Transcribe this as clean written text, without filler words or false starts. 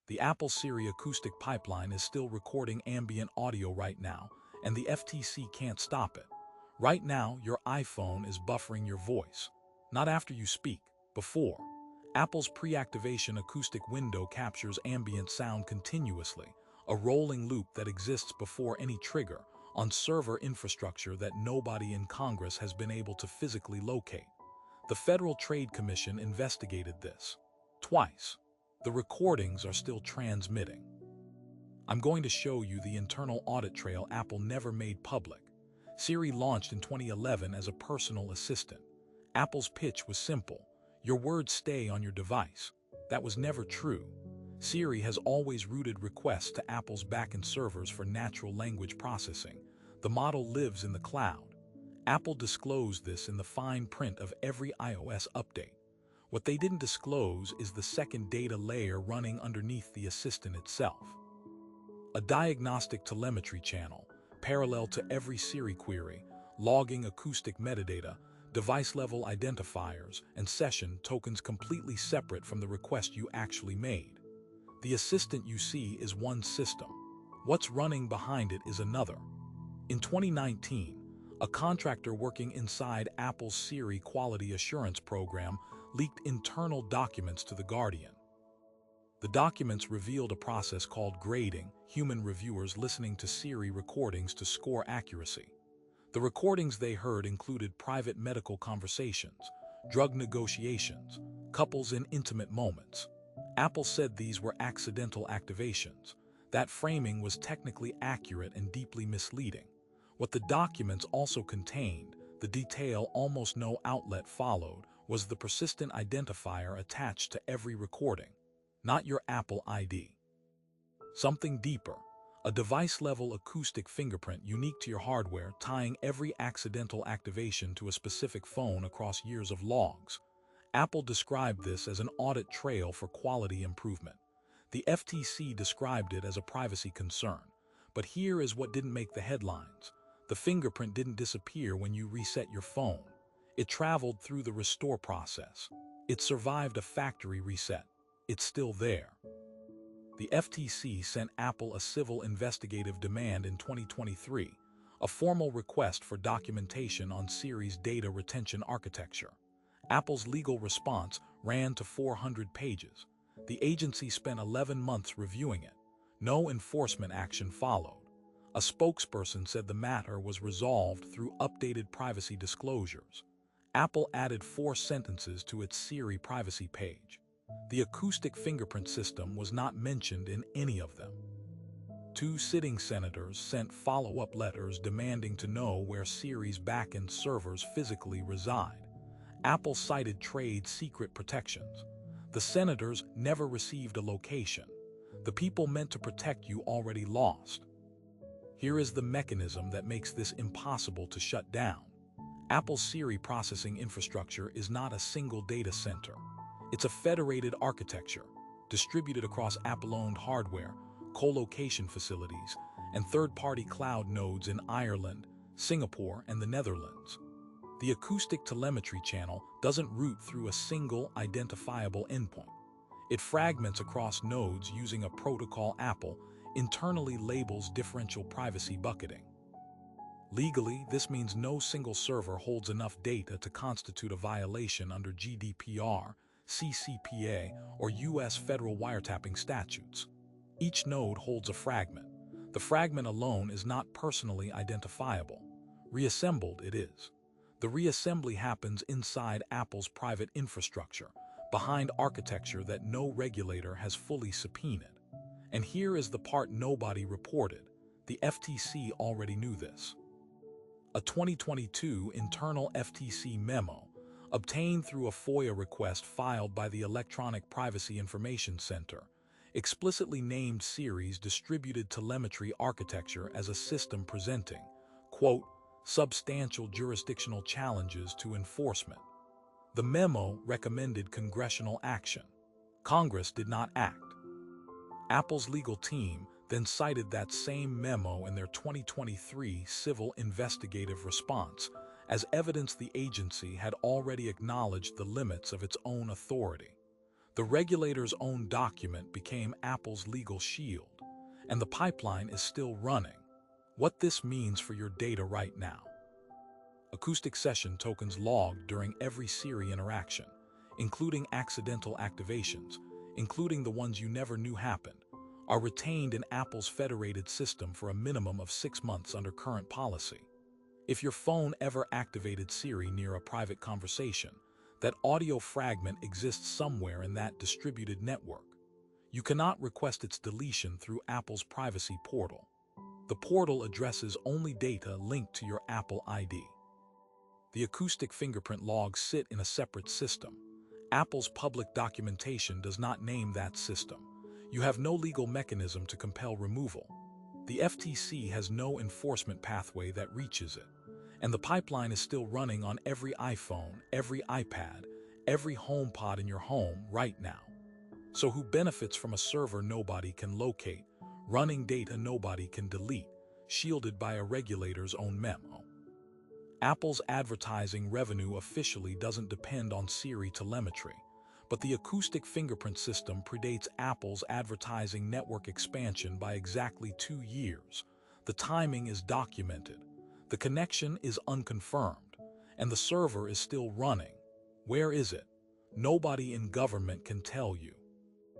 The Apple Siri acoustic pipeline is still recording ambient audio right now, and the FTC can't stop it. Right now, your iPhone is buffering your voice. Not after you speak, before. Apple's pre-activation acoustic window captures ambient sound continuously, a rolling loop that exists before any trigger, on server infrastructure that nobody in Congress has been able to physically locate. The Federal Trade Commission investigated this. Twice. The recordings are still transmitting. I'm going to show you the internal audit trail Apple never made public. Siri launched in 2011 as a personal assistant. Apple's pitch was simple. Your words stay on your device. That was never true. Siri has always routed requests to Apple's backend servers for natural language processing. The model lives in the cloud. Apple disclosed this in the fine print of every iOS update. What they didn't disclose is the second data layer running underneath the assistant itself. A diagnostic telemetry channel, parallel to every Siri query, logging acoustic metadata, device-level identifiers, and session tokens completely separate from the request you actually made. The assistant you see is one system. What's running behind it is another. In 2019, a contractor working inside Apple's Siri quality assurance program leaked internal documents to The Guardian. The documents revealed a process called grading, human reviewers listening to Siri recordings to score accuracy. The recordings they heard included private medical conversations, drug negotiations, couples in intimate moments. Apple said these were accidental activations. That framing was technically accurate and deeply misleading. What the documents also contained, the detail almost no outlet followed, was the persistent identifier attached to every recording, not your Apple ID. Something deeper, a device-level acoustic fingerprint unique to your hardware tying every accidental activation to a specific phone across years of logs. Apple described this as an audit trail for quality improvement. The FTC described it as a privacy concern. But here is what didn't make the headlines. The fingerprint didn't disappear when you reset your phone. It traveled through the restore process. It survived a factory reset. It's still there. The FTC sent Apple a civil investigative demand in 2023, a formal request for documentation on Siri's data retention architecture. Apple's legal response ran to 400 pages. The agency spent 11 months reviewing it. No enforcement action followed. A spokesperson said the matter was resolved through updated privacy disclosures. Apple added 4 sentences to its Siri privacy page. The acoustic fingerprint system was not mentioned in any of them. 2 sitting senators sent follow-up letters demanding to know where Siri's backend servers physically reside. Apple cited trade secret protections. The senators never received a location. The people meant to protect you already lost. Here is the mechanism that makes this impossible to shut down. Apple's Siri processing infrastructure is not a single data center. It's a federated architecture, distributed across Apple-owned hardware, co-location facilities, and third-party cloud nodes in Ireland, Singapore, and the Netherlands. The acoustic telemetry channel doesn't route through a single identifiable endpoint. It fragments across nodes using a protocol Apple internally labels differential privacy bucketing. Legally, this means no single server holds enough data to constitute a violation under GDPR, CCPA, or U.S. federal wiretapping statutes. Each node holds a fragment. The fragment alone is not personally identifiable. Reassembled, it is. The reassembly happens inside Apple's private infrastructure, behind architecture that no regulator has fully subpoenaed. And here is the part nobody reported. The FTC already knew this. A 2022 internal FTC memo, obtained through a FOIA request filed by the Electronic Privacy Information Center, explicitly named Siri's distributed telemetry architecture as a system presenting, quote, substantial jurisdictional challenges to enforcement. The memo recommended congressional action. Congress did not act. Apple's legal team then cited that same memo in their 2023 civil investigative response as evidence the agency had already acknowledged the limits of its own authority. The regulator's own document became Apple's legal shield, and the pipeline is still running. What this means for your data right now. Acoustic session tokens logged during every Siri interaction, including accidental activations, including the ones you never knew happened, are retained in Apple's federated system for a minimum of 6 months under current policy. If your phone ever activated Siri near a private conversation, that audio fragment exists somewhere in that distributed network. You cannot request its deletion through Apple's privacy portal. The portal addresses only data linked to your Apple ID. The acoustic fingerprint logs sit in a separate system. Apple's public documentation does not name that system. You have no legal mechanism to compel removal. The FTC has no enforcement pathway that reaches it. And the pipeline is still running on every iPhone, every iPad, every HomePod in your home right now. So who benefits from a server nobody can locate, running data nobody can delete, shielded by a regulator's own memo? Apple's advertising revenue officially doesn't depend on Siri telemetry, but the acoustic fingerprint system predates Apple's advertising network expansion by exactly 2 years. The timing is documented. The connection is unconfirmed, and the server is still running. Where is it? Nobody in government can tell you.